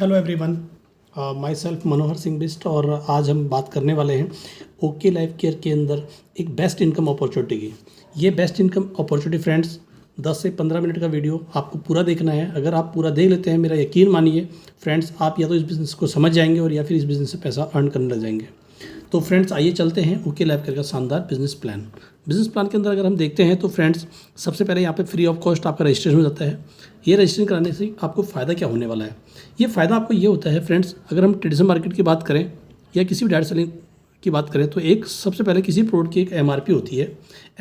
Hello everyone, my self Manohar Singh Bisht और आज हम बात करने वाले हैं ओके लाइफ केयर के अंदर एक बेस्ट इनकम अपॉर्चुनिटी की। ये बेस्ट इनकम अपॉर्चुनिटी फ्रेंड्स 10 से 15 मिनट का वीडियो आपको पूरा देखना है। अगर आप पूरा देख लेते हैं, मेरा यकीन मानिए फ्रेंड्स, आप या तो इस बिज़नेस को समझ जाएंगे और या फिर इस बिज़नेस से पैसा अर्न करने लग जाएंगे। तो फ्रेंड्स आइए चलते हैं ओके लाइफ केयर का शानदार बिजनेस प्लान। बिजनेस प्लान के अंदर अगर हम देखते हैं तो फ्रेंड्स सबसे पहले यहाँ पे फ्री ऑफ कॉस्ट आपका रजिस्ट्रेशन हो जाता है। ये रजिस्ट्रेशन कराने से आपको फ़ायदा क्या होने वाला है? ये फ़ायदा आपको ये होता है फ्रेंड्स, अगर हम ट्रेडिशनल मार्केट की बात करें या किसी भी डायरेक्ट सेलिंग की बात करें तो एक सबसे पहले किसी प्रोडक्ट की एक MRP होती है।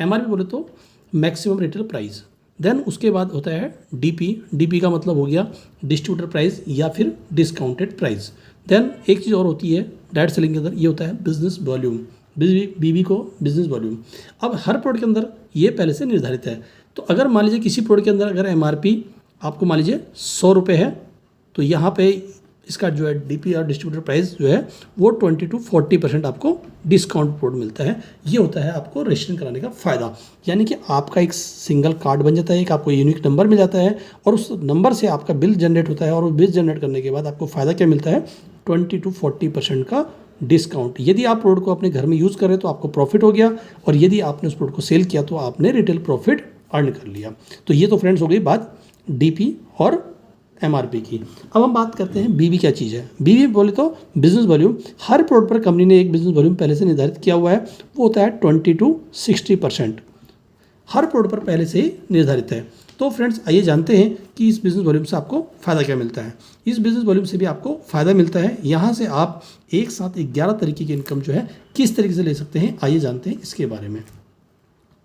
MRP बोले तो मैक्सिमम रिटेल प्राइस। देन उसके बाद होता है DP का मतलब हो गया डिस्ट्रीब्यूटर प्राइस या फिर डिस्काउंटेड प्राइस। देन एक चीज़ और होती है डायरेक्ट सेलिंग के अंदर, ये होता है बिजनेस वॉल्यूम। BB को बिजनेस वॉल्यूम। अब हर प्रोडक्ट के अंदर ये पहले से निर्धारित है। तो अगर मान लीजिए किसी प्रोडक्ट के अंदर अगर MRP आपको मान लीजिए 100 रुपये है, तो यहाँ पे इसका जो है DP और डिस्ट्रीब्यूटर प्राइस जो है वो 20 to 40% आपको डिस्काउंट कोड मिलता है। ये होता है आपको रजिस्ट्रेशन कराने का फ़ायदा, यानी कि आपका एक सिंगल कार्ड बन जाता है, एक आपको यूनिक नंबर मिल जाता है और उस नंबर से आपका बिल जनरेट होता है और उस बिल जनरेट करने के बाद आपको फ़ायदा क्या मिलता है? 20 to 40% का डिस्काउंट। यदि आप प्रोडक्ट को अपने घर में यूज़ करें तो आपको प्रॉफिट हो गया, और यदि आपने उस प्रोडक्ट को सेल किया तो आपने रिटेल प्रॉफिट अर्न कर लिया। तो ये तो फ्रेंड्स हो गई बात DP और MRP की। अब हम बात करते हैं BB क्या चीज़ है। BB बोले तो बिजनेस वॉल्यूम। हर प्रोडक्ट पर कंपनी ने एक बिजनेस वॉल्यूम पहले से निर्धारित किया हुआ है, वो होता है 20 to 60%। हर प्रोडक्ट पर पहले से ही निर्धारित है। तो फ्रेंड्स आइए जानते हैं कि इस बिजनेस वॉल्यूम से आपको फ़ायदा क्या मिलता है। इस बिजनेस वॉल्यूम से भी आपको फ़ायदा मिलता है। यहाँ से आप एक साथ 11 तरीके की इनकम जो है किस तरीके से ले सकते हैं, आइए जानते हैं इसके बारे में।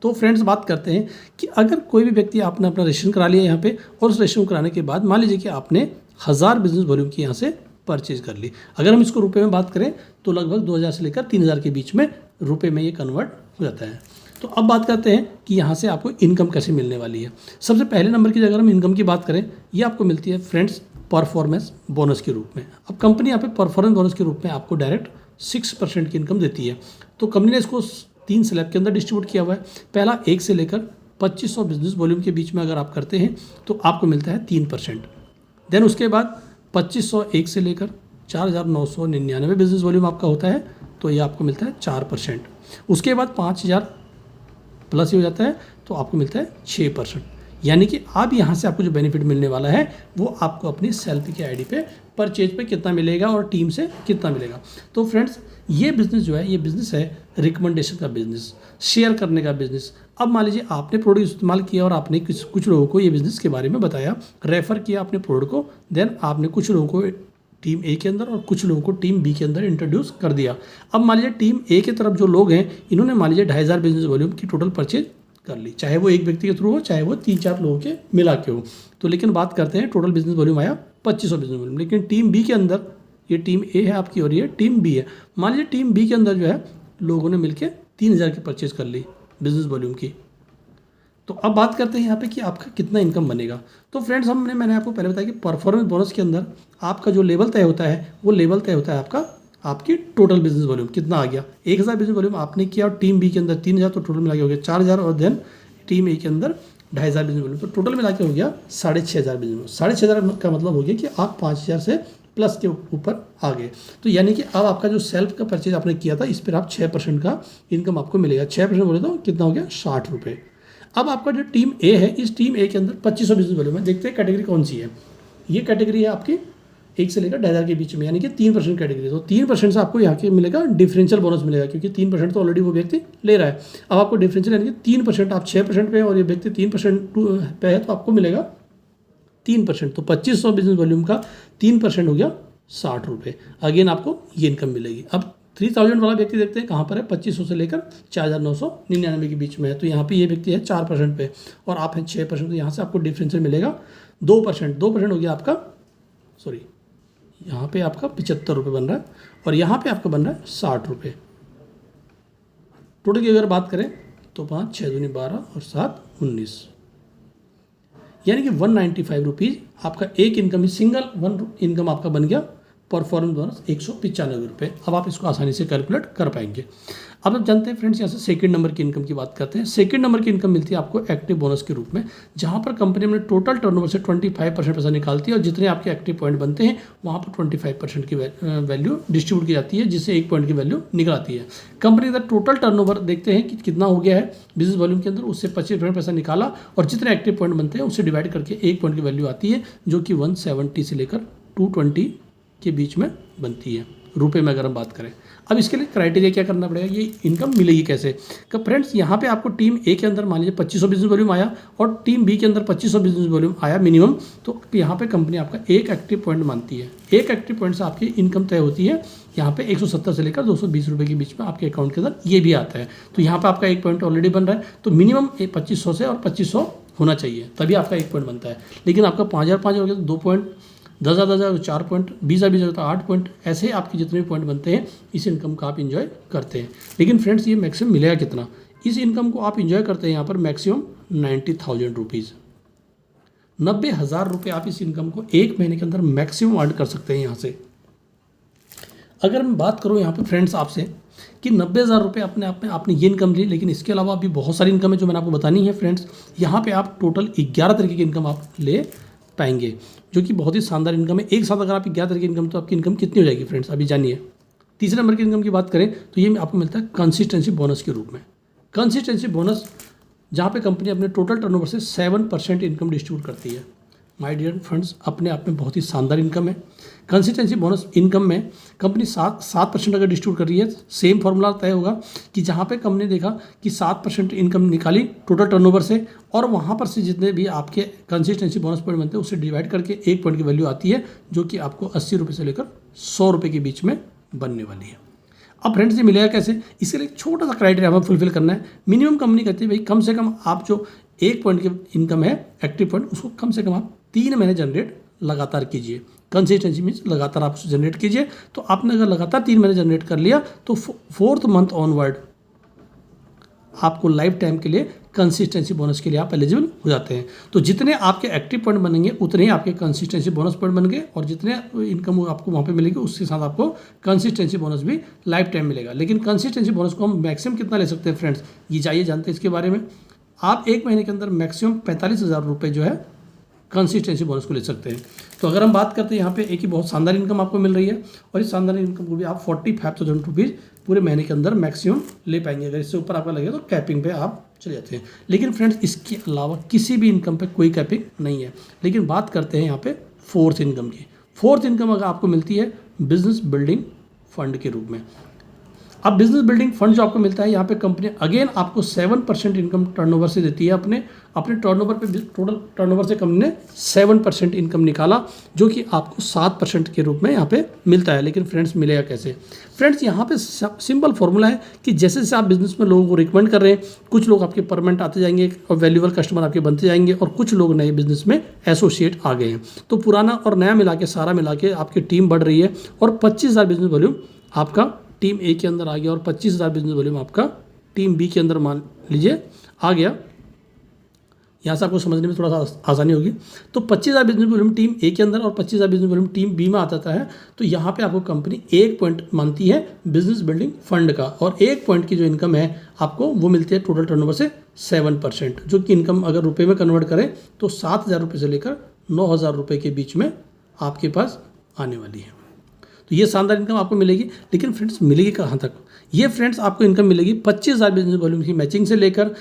तो फ्रेंड्स बात करते हैं कि अगर कोई भी व्यक्ति आपने अपना रजिस्ट्रेशन करा लिया यहाँ पे, और उस रजिस्ट्रेशन कराने के बाद मान लीजिए कि आपने 1000 बिजनेस वॉल्यूम की यहाँ से परचेज कर ली। अगर हम इसको रुपए में बात करें तो लगभग 2000 से लेकर 3000 के बीच में रुपए में ये कन्वर्ट हो जाता है। तो अब बात करते हैं कि यहाँ से आपको इनकम कैसे मिलने वाली है। सबसे पहले नंबर की अगर हम इनकम की बात करें, ये आपको मिलती है फ्रेंड्स परफॉर्मेंस बोनस के रूप में। अब कंपनी यहाँ पे परफॉर्मेंस बोनस के रूप में आपको डायरेक्ट 6% की इनकम देती है। तो कंपनी ने इसको 3 स्लैब के अंदर डिस्ट्रीब्यूट किया हुआ है। पहला 1 से लेकर 2500 बिजनेस वॉल्यूम के बीच में अगर आप करते हैं तो आपको मिलता है 3%। देन उसके बाद 2501 से लेकर 4999 बिजनेस वॉल्यूम आपका होता है, तो ये आपको मिलता है 4%। उसके बाद 5000 प्लस ही हो जाता है तो आपको मिलता है 6%। यानी कि अब यहाँ से आपको जो बेनिफिट मिलने वाला है वो आपको अपनी सेल्फी के ID पे परचेज पे कितना मिलेगा और टीम से कितना मिलेगा। तो फ्रेंड्स ये बिज़नेस जो है, ये बिज़नेस है रिकमेंडेशन का बिज़नेस, शेयर करने का बिज़नेस। अब मान लीजिए आपने प्रोडक्ट इस्तेमाल किया और आपने कुछ लोगों को ये बिज़नेस के बारे में बताया, रेफ़र किया अपने प्रोडक्ट को, देन आपने कुछ लोगों को टीम A के अंदर और कुछ लोगों को टीम B के अंदर इंट्रोड्यूस कर दिया। अब मान लीजिए टीम A की तरफ जो लोग हैं, इन्होंने मान लीजिए 2500 बिजनेस वॉल्यूम की टोटल परचेज कर ली, चाहे वो एक व्यक्ति के थ्रू हो, चाहे वो 3-4 लोगों के मिला के हो। तो लेकिन बात करते हैं टोटल बिजनेस वॉल्यूम आया 2500 बिजनेस वॉल्यूम। लेकिन टीम B के अंदर, ये टीम A है आपकी और ये टीम B है, मान लीजिए टीम B के अंदर जो है लोगों ने मिलकर 3000 की परचेज कर ली बिजनेस वॉल्यूम की। तो अब बात करते हैं यहाँ पे कि आपका कितना इनकम बनेगा। तो फ्रेंड्स मैंने आपको पहले बताया कि परफॉर्मेंस बोनस के अंदर आपका जो लेवल तय होता है, वो लेवल तय होता है आपकी टोटल बिजनेस वॉल्यूम कितना आ गया। 1000 बिजनेस वॉल्यूम आपने किया और टीम B के अंदर 3000, तो टोटल मिला के हो गया 4000, और देन टीम A के अंदर 2500 बिजनेस वॉल्यूम, तो टोटल मिला के हो गया 6500 बिजनेस। 6500 का मतलब हो गया कि आप 5000 से प्लस के ऊपर आ गए। तो यानी कि अब आपका जो सेल्फ का परचेज आपने किया था, इस पर आप 6% का इनकम आपको मिलेगा। 6% बोले तो कितना हो गया? 60 रुपये। अब आपका जो टीम A है, इस टीम A के अंदर 2500 बिजनेस वॉल्यूम है। देखते हैं कैटेगरी कौन सी है। ये कैटेगरी है आपकी 1 से लेकर 2500 के बीच में, यानी कि 3% कैटेगरी। तो 3% से आपको यहाँ के मिलेगा डिफरेंशियल बोनस मिलेगा, क्योंकि 3% तो ऑलरेडी वो व्यक्ति ले रहा है। अब आपको डिफरेंशियल यानी कि 3%, आप 6% पे और ये व्यक्ति 3% पे है, तो आपको मिलेगा 3%। तो 2500 बिजनेस वॉल्यूम का 3% हो गया 60 रुपये। अगेन आपको ये इनकम मिलेगी। अब 3000 वाला व्यक्ति देखते हैं कहाँ पर है, 2500 से लेकर 4999 के बीच में है। तो यहाँ पे ये व्यक्ति है 4% पे और आप हैं 6%, तो यहाँ से आपको डिफरेंशियल मिलेगा 2%। 2% हो गया आपका, सॉरी, यहाँ पे आपका 75 रुपये बन रहा है और यहाँ पे आपका बन रहा है 60 रुपये। टोटल की अगर बात करें तो 5 6 दूनी 12 और 7 19, यानी कि 195 रुपीज़ आपका एक इनकम, सिंगल वन इनकम आपका बन गया परफॉर्मेंस बोनस 195 रुपये। अब आप इसको आसानी से कैलकुलेट कर पाएंगे। अब आप जानते हैं फ्रेंड्स, यहाँ से सेकंड नंबर की इनकम की बात करते हैं। सेकंड नंबर की इनकम मिलती है आपको एक्टिव बोनस के रूप में, जहाँ पर कंपनी अपने टोटल टर्नओवर से 25% पैसा निकालती है और जितने आपके एक्टिव पॉइंट बनते हैं वहाँ पर 25% की वैल्यू डिस्ट्रीब्यूट की जाती है, जिससे 1 पॉइंट की वैल्यू निकल आती है। कंपनी का टोटल टर्नओवर देखते हैं कि कितना हो गया है बिजनेस वॉल्यूम के अंदर, उससे 25% पैसा निकाला और जितने एक्टिव पॉइंट बनते हैं उससे डिवाइड करके 1 पॉइंट की वैल्यू आती है, जो कि 170 से लेकर 220 के बीच में बनती है रुपए में अगर हम बात करें। अब इसके लिए क्राइटेरिया क्या करना पड़ेगा, ये इनकम मिलेगी कैसे। कि फ्रेंड्स यहाँ पे आपको टीम ए के अंदर मान लीजिए 2500 बिजनेस वॉल्यूम आया और टीम बी के अंदर 2500 बिजनेस वॉल्यूम आया मिनिमम, तो यहाँ पे कंपनी आपका एक एक्टिव पॉइंट मानती है। एक एक्टिव पॉइंट से आपकी इनकम तय होती है। यहाँ पे 170 से लेकर 220 रुपये के बीच में आपके अकाउंट के अंदर ये भी आता है। तो यहाँ पे आपका 1 पॉइंट ऑलरेडी बन रहा है, तो मिनिमम 2500 से और 2500 होना चाहिए, तभी आपका 1 पॉइंट बनता है। लेकिन आपका 5005 हो गया तो 2 पॉइंट, 10,000 4 पॉइंट, 20,000 तो 8 पॉइंट, ऐसे आपके जितने भी पॉइंट बनते हैं इस इनकम का आप इन्जॉय करते हैं। लेकिन फ्रेंड्स ये मैक्सिमम मिलेगा कितना, इस इनकम को आप इन्जॉय करते हैं यहाँ पर मैक्सिमम 90,000 रुपीज़, 90,000 रुपये आप इस इनकम को एक महीने के अंदर मैक्सिमम अर्न कर सकते हैं यहाँ से। अगर मैं बात करूँ यहाँ पर फ्रेंड्स आपसे कि 90,000 रुपये अपने आप में आपने ये इनकम ली, लेकिन इसके अलावा भी बहुत सारी इनकम है जो मैंने आपको बतानी है फ्रेंड्स। यहाँ पे आप टोटल 11 तरीके की इनकम आप ले पाएंगे, जो कि बहुत ही शानदार इनकम है। एक साथ अगर आप 11 तरीके की इनकम, तो आपकी इनकम कितनी हो जाएगी फ्रेंड्स, अभी जानिए। तीसरे नंबर की इनकम की बात करें तो ये आपको मिलता है कंसिस्टेंसी बोनस के रूप में। कंसिस्टेंसी बोनस जहाँ पे कंपनी अपने टोटल टर्नओवर से 7% इनकम डिस्ट्रीब्यूट करती है। माय डियर फ्रेंड्स, अपने आप में बहुत ही शानदार इनकम है। कंसिस्टेंसी बोनस इनकम में कंपनी 7% अगर डिस्ट्रीब्यूट कर रही है, सेम फॉर्मूला तय होगा कि जहाँ पे कंपनी देखा कि 7% इनकम निकाली टोटल टर्नओवर से और वहाँ पर से जितने भी आपके कंसिस्टेंसी बोनस पॉइंट बनते हैं उससे डिवाइड करके 1 पॉइंट की वैल्यू आती है, जो कि आपको 80 रुपये से लेकर 100 रुपये के बीच में बनने वाली है। अब फ्रेंड्स ये मिलेगा कैसे, इसके लिए एक छोटा सा क्राइटेरिया हमें फुलफिल करना है। मिनिमम कंपनी कहती है भाई कम से कम आप जो 1 पॉइंट की इनकम है एक्टिव पॉइंट, उसको कम से कम आप 3 महीने जनरेट लगातार कीजिए। कंसिस्टेंसी मीन्स लगातार आप उसको जनरेट कीजिए। तो आपने अगर लगातार 3 महीने जनरेट कर लिया तो 4th मंथ ऑनवर्ड आपको लाइफ टाइम के लिए कंसिस्टेंसी बोनस के लिए आप एलिजिबल हो जाते हैं। तो जितने आपके एक्टिव पॉइंट बनेंगे उतने ही आपके कंसिस्टेंसी बोनस पॉइंट बन गए और जितने इनकम आपको वहाँ पे मिलेगी उसके साथ आपको कंसिस्टेंसी बोनस भी लाइफ टाइम मिलेगा। लेकिन कंसिस्टेंसी बोनस को हम मैक्सिमम कितना ले सकते हैं फ्रेंड्स, ये चाहिए जानते हैं इसके बारे में। आप 1 महीने के अंदर मैक्सिमम 45,000 रुपये जो है कंसिस्टेंसी बोनस को ले सकते हैं। तो अगर हम बात करते हैं यहाँ पे एक ही बहुत शानदार इनकम आपको मिल रही है और इस शानदार इनकम को भी आप 45,000 रुपीज़ पूरे महीने के अंदर मैक्सिमम ले पाएंगे। अगर इससे ऊपर आपका लगेगा तो कैपिंग पे आप चले जाते हैं। लेकिन फ्रेंड्स इसके अलावा किसी भी इनकम पे कोई कैपिंग नहीं है। लेकिन बात करते हैं यहाँ पे 4th इनकम की। 4th इनकम अगर आपको मिलती है बिजनेस बिल्डिंग फंड के रूप में। अब बिजनेस बिल्डिंग फंड जो आपको मिलता है यहाँ पे कंपनी अगेन आपको 7% इनकम टर्नओवर से देती है। अपने टर्नओवर पे टोटल टर्नओवर से कंपनी ने 7% इनकम निकाला, जो कि आपको 7% के रूप में यहाँ पे मिलता है। लेकिन फ्रेंड्स मिलेगा कैसे, फ्रेंड्स यहाँ पे सिंपल फॉर्मूला है कि जैसे जैसे आप बिजनेस में लोगों को रिकमेंड कर रहे हैं, कुछ लोग आपके परमानेंट आते जाएंगे और वैल्यूएबल कस्टमर आपके बनते जाएंगे और कुछ लोग नए बिजनेस में एसोसिएट आ गए हैं। तो पुराना और नया मिला के सारा मिला के आपकी टीम बढ़ रही है और 25,000 बिजनेस वॉल्यूम आपका टीम ए के अंदर आ गया और 25,000 बिजनेस वॉल्यूम आपका टीम बी के अंदर मान लीजिए आ गया। यहाँ से आपको समझने में थोड़ा सा आसानी होगी। तो 25,000 बिजनेस वॉल्यूम टीम ए के अंदर और 25,000 बिजनेस वॉल्यूम टीम बी में आता है। तो यहाँ पे आपको कंपनी 1 पॉइंट मानती है बिजनेस बिल्डिंग फंड का और 1 पॉइंट की जो इनकम है आपको वो मिलती है टोटल टर्नओवर से 7%, जो कि इनकम अगर रुपये में कन्वर्ट करें तो 7,000 रुपये से लेकर 9,000 रुपये के बीच में आपके पास आने वाली है। तो ये शानदार इनकम आपको मिलेगी। लेकिन फ्रेंड्स मिलेगी कहाँ तक, ये फ्रेंड्स आपको इनकम मिलेगी 25,000 बिजनेस वॉल्यूम की मैचिंग से लेकर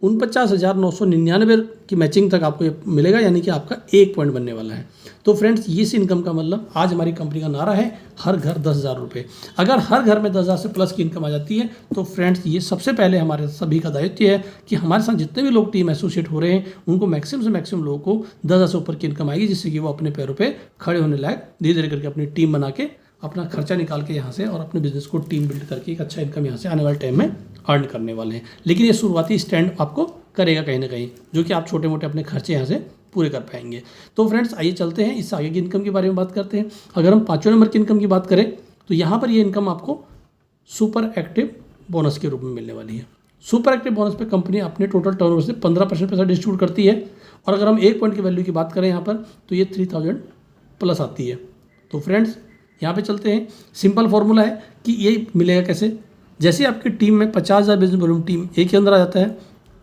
49,999 की मैचिंग तक आपको ये मिलेगा, यानी कि आपका 1 पॉइंट बनने वाला है। तो फ्रेंड्स इस इनकम का मतलब आज हमारी कंपनी का नारा है हर घर 10,000 रुपये। अगर हर घर में 10,000 से प्लस की इनकम आ जाती है तो फ्रेंड्स ये सबसे पहले हमारे सभी का दायित्व है कि हमारे साथ जितने भी लोग टीम एसोसिएट हो रहे हैं उनको मैक्सिमम से मैक्सिमम लोगों को 10,000 से ऊपर की इनकम आएगी, जिससे कि वो अपने पैरों पर खड़े होने लायक धीरे धीरे करके अपनी टीम बना के अपना खर्चा निकाल के यहाँ से और अपने बिजनेस को टीम बिल्ड करके एक अच्छा इनकम यहाँ से आने वाले टाइम में अर्न करने वाले हैं। लेकिन ये शुरुआती स्टैंड आपको करेगा कहीं ना कहीं, जो कि आप छोटे मोटे अपने खर्चे यहाँ से पूरे कर पाएंगे। तो फ्रेंड्स आइए चलते हैं इस आगे की इनकम के बारे में बात करते हैं। अगर हम 5वें नंबर की इनकम की बात करें तो यहाँ पर ये इनकम आपको सुपर एक्टिव बोनस के रूप में मिलने वाली है। सुपर एक्टिव बोनस पे कंपनी अपने टोटल टर्नओवर से 15% पैसा डिस्ट्रीब्यूट करती है और अगर हम 1 पॉइंट की वैल्यू की बात करें यहाँ पर तो ये 3,000 प्लस आती है। तो फ्रेंड्स यहाँ पे चलते हैं। सिंपल फॉर्मूला है कि ये मिलेगा कैसे, जैसे आपकी टीम में 50,000 बिजनेस वॉल्यूम टीम ए के अंदर आ जाता है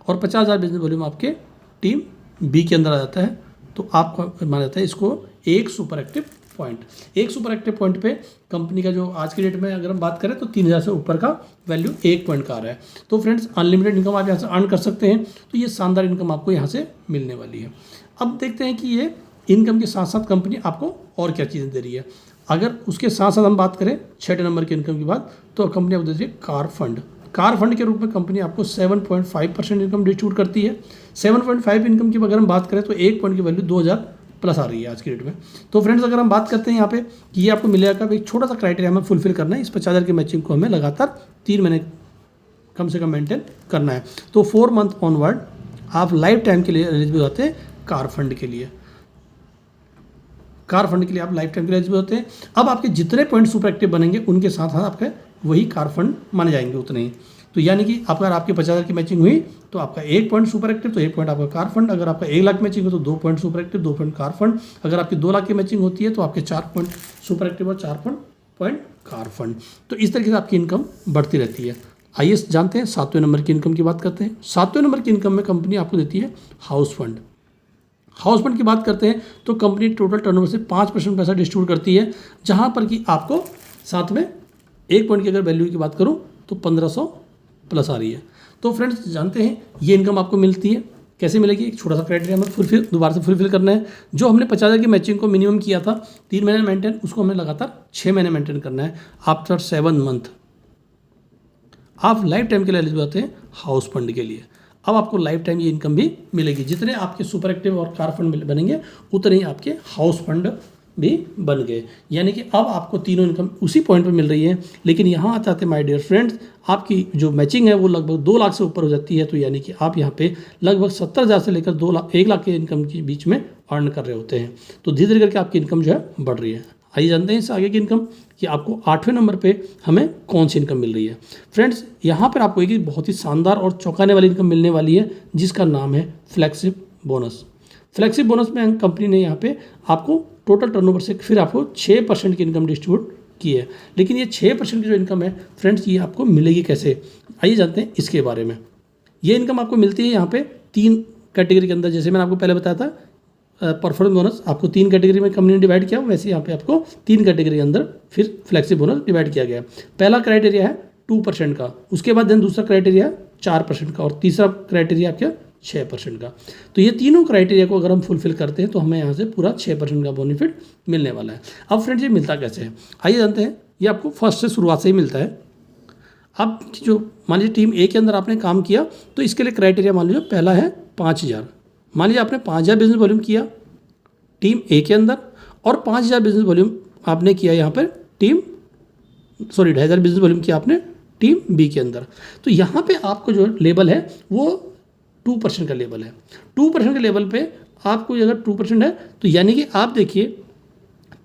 और 50,000 बिजनेस वॉल्यूम आपके टीम बी के अंदर आ जाता है, तो आपका माना जाता है इसको एक सुपर एक्टिव पॉइंट। एक सुपर एक्टिव पॉइंट पे कंपनी का जो आज की डेट में अगर हम बात करें तो 3,000 से ऊपर का वैल्यू 1 पॉइंट का आ रहा है। तो फ्रेंड्स अनलिमिटेड इनकम आप यहाँ से अर्न कर सकते हैं। तो ये शानदार इनकम आपको यहाँ से मिलने वाली है। अब देखते हैं कि ये इनकम के साथ साथ कंपनी आपको और क्या चीज़ें दे रही है। अगर उसके साथ साथ हम बात करें 6 नंबर की इनकम की बात, तो कंपनी आपको दे रही है कार फंड। कार फंड के रूप में कंपनी आपको 7.5% इनकम डिस्ट्रीब्यूट करती है। 7.5 इनकम की अगर हम बात करें तो 1 पॉइंट की वैल्यू 2,000 प्लस आ रही है आज की डेट में। तो फ्रेंड्स अगर हम बात करते हैं यहाँ पे कि ये आपको मिलेगा कब, एक छोटा सा क्राइटेरिया हमें फुलफिल करना है। इस 50,000 की मैचिंग को हमें लगातार 3 महीने कम से कम मेंटेन करना है। तो 4 मंथ ऑनवर्ड आप लाइफ टाइम के लिए एलिजिबल होते हैं कार फंड के लिए। कार फंड के लिए आप लाइफ टाइम के लिए एलिजिबल होते हैं। अब आपके जितने पॉइंट सुपर एक्टिव बनेंगे उनके साथ साथ आपके वही कार फंड माने जाएंगे उतने ही। तो यानी कि अगर आपकी 50,000 की मैचिंग हुई तो आपका 1 पॉइंट सुपर एक्टिव, तो 1 पॉइंट आपका कार फंड। अगर आपका 1 लाख मैचिंग हो तो 2 point super active, 2 point car fund. अगर आपकी 2 लाख की मैचिंग होती है तो आपके 4 पॉइंट सुपर एक्टिव और 4 पॉइंट कार फंड। तो इस तरीके से आपकी इनकम बढ़ती रहती है। आइए जानते हैं 7वें नंबर की इनकम की बात करते हैं। 7वें नंबर की इनकम में कंपनी आपको देती है हाउस फंड। हाउस फंड की बात करते हैं तो कंपनी टोटल टर्नओवर से 5% पैसा डिस्ट्रीब्यूट करती है, जहां पर कि आपको साथ में 1 पॉइंट की अगर वैल्यू की बात करूं तो 1,500 प्लस आ रही है। तो फ्रेंड्स जानते हैं ये इनकम आपको मिलती है कैसे मिलेगी। एक छोटा सा क्राइटेरिया हमें दोबारा से फुलफिल करना है। जो हमने 50,000 की मैचिंग को मिनिमम किया था 3 महीने मेंटेन, उसको हमें लगातार 6 महीने मेंटेन करना है। आफ्टर 7 मंथ आप लाइफ टाइम के लिए एलिजिबल होते हैं हाउस फंड के लिए। अब आपको लाइफ टाइम ये इनकम भी मिलेगी। जितने आपके सुपर एक्टिव और कार फंड बनेंगे उतने ही आपके हाउस फंड भी बन गए। यानी कि अब आपको तीनों इनकम उसी पॉइंट पे मिल रही है। लेकिन यहाँ आते आते माय डियर फ्रेंड्स आपकी जो मैचिंग है वो लगभग 2 लाख से ऊपर हो जाती है। तो यानी कि आप यहाँ पे लगभग 70,000 से लेकर 1 लाख के इनकम के बीच में अर्न कर रहे होते हैं। तो धीरे धीरे करके आपकी इनकम जो है बढ़ रही है। आइए जानते हैं इससे आगे की इनकम कि आपको 8वें नंबर पे हमें कौन सी इनकम मिल रही है। फ्रेंड्स यहाँ पर आपको एक बहुत ही शानदार और चौंकाने वाली इनकम मिलने वाली है, जिसका नाम है फ्लैगशिप बोनस। फ्लैगशिप बोनस में कंपनी ने यहाँ पे आपको टोटल टर्नओवर से फिर आपको 6% की इनकम डिस्ट्रीब्यूट की है। लेकिन ये 6% की जो इनकम है फ्रेंड्स ये आपको मिलेगी कैसे, आइए जानते हैं इसके बारे में। ये इनकम आपको मिलती है यहाँ पे 3 कैटेगरी के अंदर। जैसे मैंने आपको पहले बताया था परफॉर्मेंस बोनस आपको 3 कैटेगरी में कंपनी ने डिवाइड किया, वैसे यहाँ पे आपको 3 कैटेगरी के अंदर फिर फ्लैगशिप बोनस डिवाइड किया गया। पहला क्राइटेरिया है 2% का, उसके बाद देन दूसरा क्राइटेरिया 4% का और तीसरा क्राइटेरिया आपका 6% का। तो ये तीनों क्राइटेरिया को अगर हम फुलफिल करते हैं तो हमें यहाँ से पूरा 6% का बेनिफिट मिलने वाला है। अब फ्रेंड्स ये मिलता कैसे है, आइए जानते हैं। ये आपको फर्स्ट से शुरुआत से ही मिलता है। अब जो मान लीजिए टीम ए के अंदर आपने काम किया तो इसके लिए क्राइटेरिया मान लीजिए पहला है 5,000। मान लीजिए आपने 5,000 बिजनेस वॉल्यूम किया टीम ए के अंदर और 5,000 बिजनेस वॉल्यूम आपने किया यहाँ पर 2,500 बिजनेस वॉल्यूम किया आपने टीम बी के अंदर। तो यहाँ पे आपको जो लेवल है वो 2% का लेवल है। 2% के लेवल पे आपको अगर 2% है तो यानी कि आप देखिए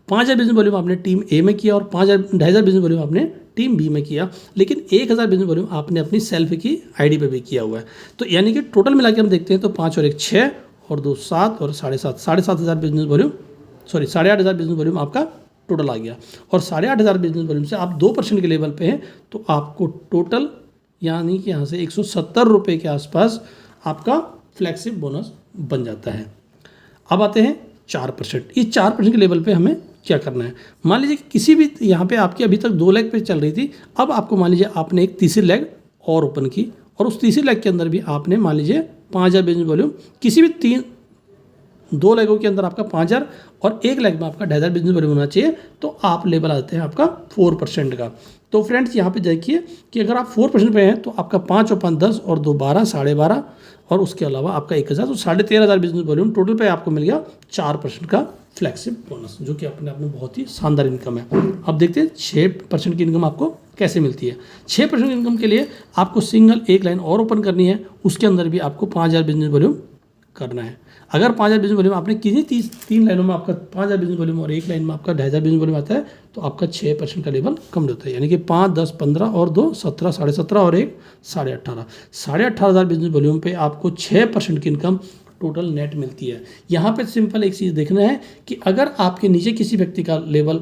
5,000 बिजनेस वॉल्यूम आपने टीम ए में किया और 2,500 बिजनेस वॉल्यूम आपने टीम बी में किया, लेकिन 1,000 बिजनेस वॉल्यूम आपने अपनी सेल्फ की आईडी पे भी किया हुआ है। तो यानी कि टोटल मिला के हम देखते हैं तो 5 और 1 6 और 2 7 और 7,500 बिजनेस वॉल्यूम 8,500 बिजनेस वॉल्यूम आपका टोटल आ गया। और 8,500 बिजनेस वॉल्यूम से आप 2% के लेवल पे हैं तो आपको टोटल यानी कि यहाँ से 170 रुपये के आसपास आपका फ्लैगशिप बोनस बन जाता है। अब आते हैं 4%। इस 4% के लेवल पे हमें क्या करना है। मान लीजिए किसी भी यहाँ पे आपकी अभी तक 2 लेग पे चल रही थी, अब आपको मान लीजिए आपने एक तीसरी लेग और ओपन की और उस तीसरी लेग के अंदर भी आपने मान लीजिए 5,000 बिजनेस वॉल्यूम किसी भी 2 लेगों के अंदर आपका 5,000 और 1 लेग में आपका 2,500 बिजनेस वॉल्यूम होना चाहिए, तो आप लेवल आते हैं आपका 4% का। तो फ्रेंड्स यहाँ पे देखिए कि अगर आप 4% पे हैं तो आपका 5 और 5 10 और 2 12 12.5 और उसके अलावा आपका 1,000 तो 13,500 बिजनेस वॉल्यूम टोटल पे आपको मिल गया 4% का फ्लैगशिप बोनस, जो कि अपने आप में बहुत ही शानदार इनकम है। अब देखते हैं 6% की इनकम आपको कैसे मिलती है। 6% इनकम के लिए आपको सिंगल एक लाइन और ओपन करनी है, उसके अंदर भी आपको 5,000 बिजनेस वॉल्यूम करना है। अगर 5,000 बिजनेस वॉल्यूम आपने किसी 3 लाइनों में आपका 5,000 बिजनेस वॉल्यूम और 1 लाइन में आपका 2,500 बिजनेस वॉल्यूम आता है तो आपका 6% का लेवल कम होता है। यानी कि 5 10 15 और 2 17 17.5 और 1 18.5 18,500 बिजनेस वॉल्यूम पे आपको 6% की इनकम टोटल नेट मिलती है। यहाँ पे सिंपल एक चीज़ देखना है कि अगर आपके नीचे किसी व्यक्ति का लेवल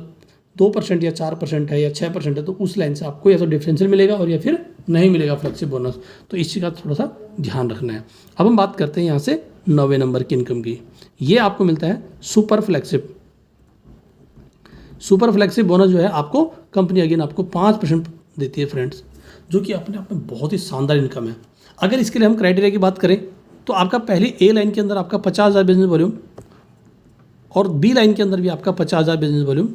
2% या 4% है या 6% है, तो उस लाइन से आपको या तो डिफरेंशियल मिलेगा और या फिर नहीं मिलेगा फ्लेक्सिबल बोनस। तो इस चीज़ का थोड़ा सा ध्यान रखना है। अब हम बात करते हैं यहाँ से 9वें नंबर की इनकम की। ये आपको मिलता है सुपर फ्लेक्सिब। सुपर फ्लेक्सिब बोनस जो है आपको कंपनी अगेन आपको 5% देती है फ्रेंड्स, जो कि अपने आप में बहुत ही शानदार इनकम है। अगर इसके लिए हम क्राइटेरिया की बात करें तो आपका पहली ए लाइन के अंदर आपका 50,000 बिजनेस वॉल्यूम और बी लाइन के अंदर भी आपका 50,000 बिजनेस वॉल्यूम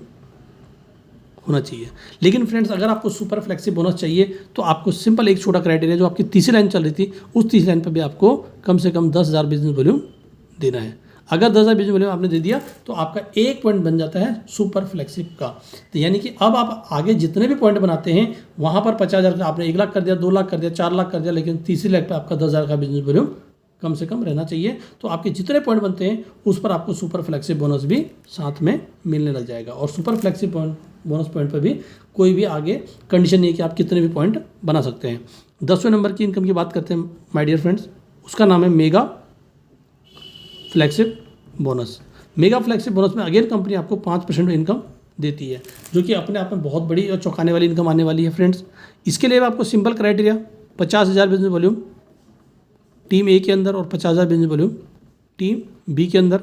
होना चाहिए। लेकिन फ्रेंड्स अगर आपको सुपर फ्लेक्सिब बोनस चाहिए तो आपको सिंपल एक छोटा क्राइटेरिया, जो आपकी तीसरी लाइन चल रही थी उस तीसरी लाइन पर भी आपको कम से कम 10,000 बिजनेस वॉल्यूम देना है। अगर 10,000 बिजनेस वॉल्यूम आपने दे दिया तो आपका एक पॉइंट बन जाता है सुपर फ्लेक्सिब का। तो यानी कि अब आप आगे जितने भी पॉइंट बनाते हैं वहाँ पर 50,000 का आपने 1 लाख कर दिया, 2 लाख कर दिया, 4 लाख कर दिया, लेकिन तीसरी लाख पर आपका 10,000 का बिजनेस वॉल्यूम कम से कम रहना चाहिए। तो आपके जितने पॉइंट बनते हैं उस पर आपको सुपर फ्लेक्सिब बोनस भी साथ में मिलने लग जाएगा। और सुपर फ्लेक्सिब बोनस पॉइंट पर भी कोई भी आगे कंडीशन नहीं है कि आप कितने भी पॉइंट बना सकते हैं। 10वें नंबर की इनकम की बात करते हैं माय डियर फ्रेंड्स, उसका नाम है मेगा फ्लेक्सिब बोनस। मेगा फ्लेक्सिब बोनस में अगेन कंपनी आपको 5% इनकम देती है, जो कि अपने आप में बहुत बड़ी और चौंकाने वाली इनकम आने वाली है फ्रेंड्स। इसके लिए आपको simple criteria 50,000 business volume team A के अंदर और 50,000 बिजनेस वॉल्यूम टीम बी के अंदर।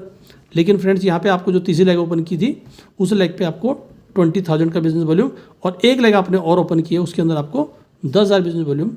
लेकिन फ्रेंड्स यहाँ पे आपको जो तीसरी लेग ओपन की थी उस लेग पे आपको 20,000 का बिजनेस वॉल्यूम और एक लेग आपने और ओपन किया उसके अंदर आपको 10,000 बिजनेस वॉल्यूम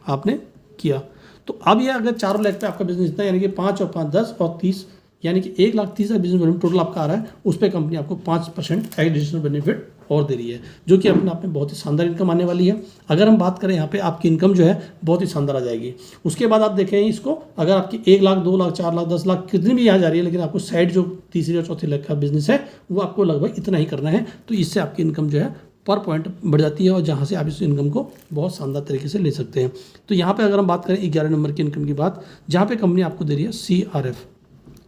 आपने किया। तो अब ये अगर चारों लेग पे आपका बिजनेस इतना यानी कि 5 और 5 10 और 30 यानी कि 1,30,000 बिजनेस वॉल्यूम टोटल आपका आ रहा है, उस पर कंपनी आपको 5% एडिशनल बेनिफिट और दे रही है, जो कि अपने आप में बहुत ही शानदार इनकम आने वाली है। अगर हम बात करें यहाँ पे आपकी इनकम जो है बहुत ही शानदार आ जाएगी। उसके बाद आप देखें इसको, अगर आपकी 1 लाख 2 लाख 4 लाख 10 लाख कितनी भी यहाँ जा रही है, लेकिन आपको साइड जो तीसरी और चौथी लाख का बिजनेस है वो आपको लगभग इतना ही करना है। तो इससे आपकी इनकम जो है पर पॉइंट बढ़ जाती है और जहाँ से आप इस इनकम को बहुत शानदार तरीके से ले सकते हैं। तो यहाँ पे अगर हम बात करें 11 नंबर की इनकम की बात, जहाँ पे कंपनी आपको दे रही है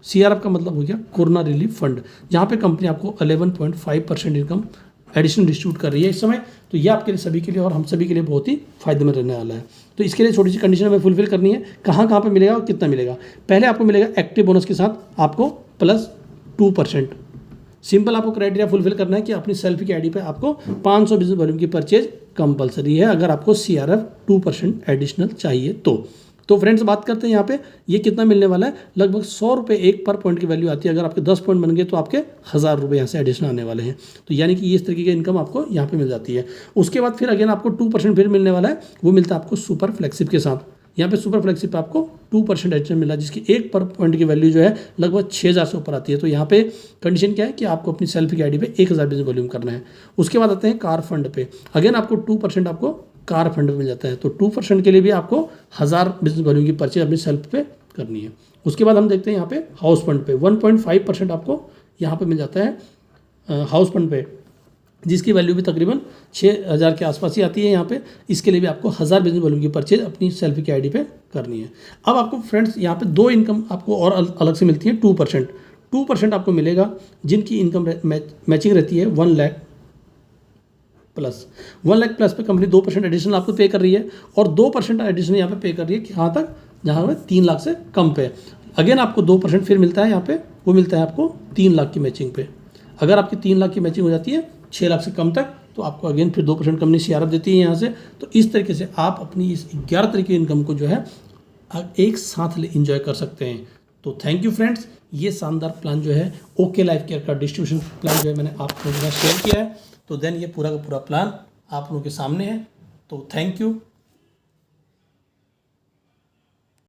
CRF का मतलब हो गया कोरोना रिलीफ फंड, जहाँ पे कंपनी आपको 11.5% इनकम एडिशनल डिस्ट्रीब्यूट कर रही है इस समय। तो ये आपके लिए सभी के लिए और हम सभी के लिए बहुत ही फायदेमंद रहने वाला है। तो इसके लिए छोटी सी कंडीशन हमें फुलफिल करनी है। कहाँ पे मिलेगा और कितना मिलेगा। पहले आपको मिलेगा एक्टिव बोनस के साथ आपको +2%। सिंपल आपको क्राइटेरिया फुलफिल करना है कि अपनी सेल्फी की आईडी पे आपको 500 बिजनेस वॉल्यूम की परचेज कंपलसरी है, अगर आपको CRF 2% एडिशनल चाहिए तो फ्रेंड्स बात करते हैं यहाँ पे ये कितना मिलने वाला है। लगभग 100 रुपये एक पर पॉइंट की वैल्यू आती है। अगर आपके 10 पॉइंट बन गए तो आपके 1,000 रुपये यहाँ से एडिशनल आने वाले हैं। तो यानी कि इस तरीके की इनकम आपको यहाँ पे मिल जाती है। उसके बाद फिर अगेन आपको 2% फिर मिलने वाला है, वो मिलता है आपको सुपर फ्लेक्सिब के साथ। यहाँ पे सुपर फ्लेक्सिब पे आपको 2% एडिशनल मिला, जिसकी एक पर पॉइंट की वैल्यू जो है लगभग 6,000 से ऊपर आती है। तो यहाँ पे कंडीशन क्या है कि आपको अपनी सेल्फी की आईडी पे 1,000 बिजनेस वॉल्यूम करना है। उसके बाद आते हैं कार फंड पे, अगेन आपको 2% आपको कार फंड मिल जाता है। तो 2% के लिए भी आपको 1,000 बिजनेस वॉल्यूम की परचेज अपनी सेल्फ पे करनी है। उसके बाद हम देखते हैं यहाँ पे हाउस फंड पे 1.5% आपको यहाँ पे मिल जाता है हाउस फंड पे, जिसकी वैल्यू भी तकरीबन 6,000 के आसपास ही आती है। यहाँ पे इसके लिए भी आपको 1,000 बिजनेस वॉल्यूम की परचेज अपनी सेल्फी की आईडी पे करनी है। अब आपको फ्रेंड्स यहाँ पे 2 इनकम आपको और अलग से मिलती है। 2% आपको मिलेगा जिनकी इनकम मैचिंग रहती है 1 लाख प्लस पे कंपनी 2% एडिशनल आपको पे कर रही है और 2% एडिशनल यहाँ पे पे कर रही है कि कहाँ तक, जहाँ पे 3 लाख से कम पे। अगेन आपको 2% फिर मिलता है यहाँ पे, वो मिलता है आपको 3 लाख की मैचिंग पे। अगर आपकी 3 लाख की मैचिंग हो जाती है 6 लाख से कम तक तो आपको अगेन फिर 2% कंपनी CRF देती है यहाँ से। तो इस तरीके से आप अपनी इस 11 तरीके की इनकम को जो है एक साथ इंजॉय कर सकते हैं। तो थैंक यू फ्रेंड्स, ये शानदार प्लान जो है ओके लाइफ केयर का डिस्ट्रीब्यूशन प्लान जो है मैंने आप लोगों के साथ शेयर किया है। तो देन ये पूरा का पूरा प्लान आप लोगों के सामने है। तो थैंक यू।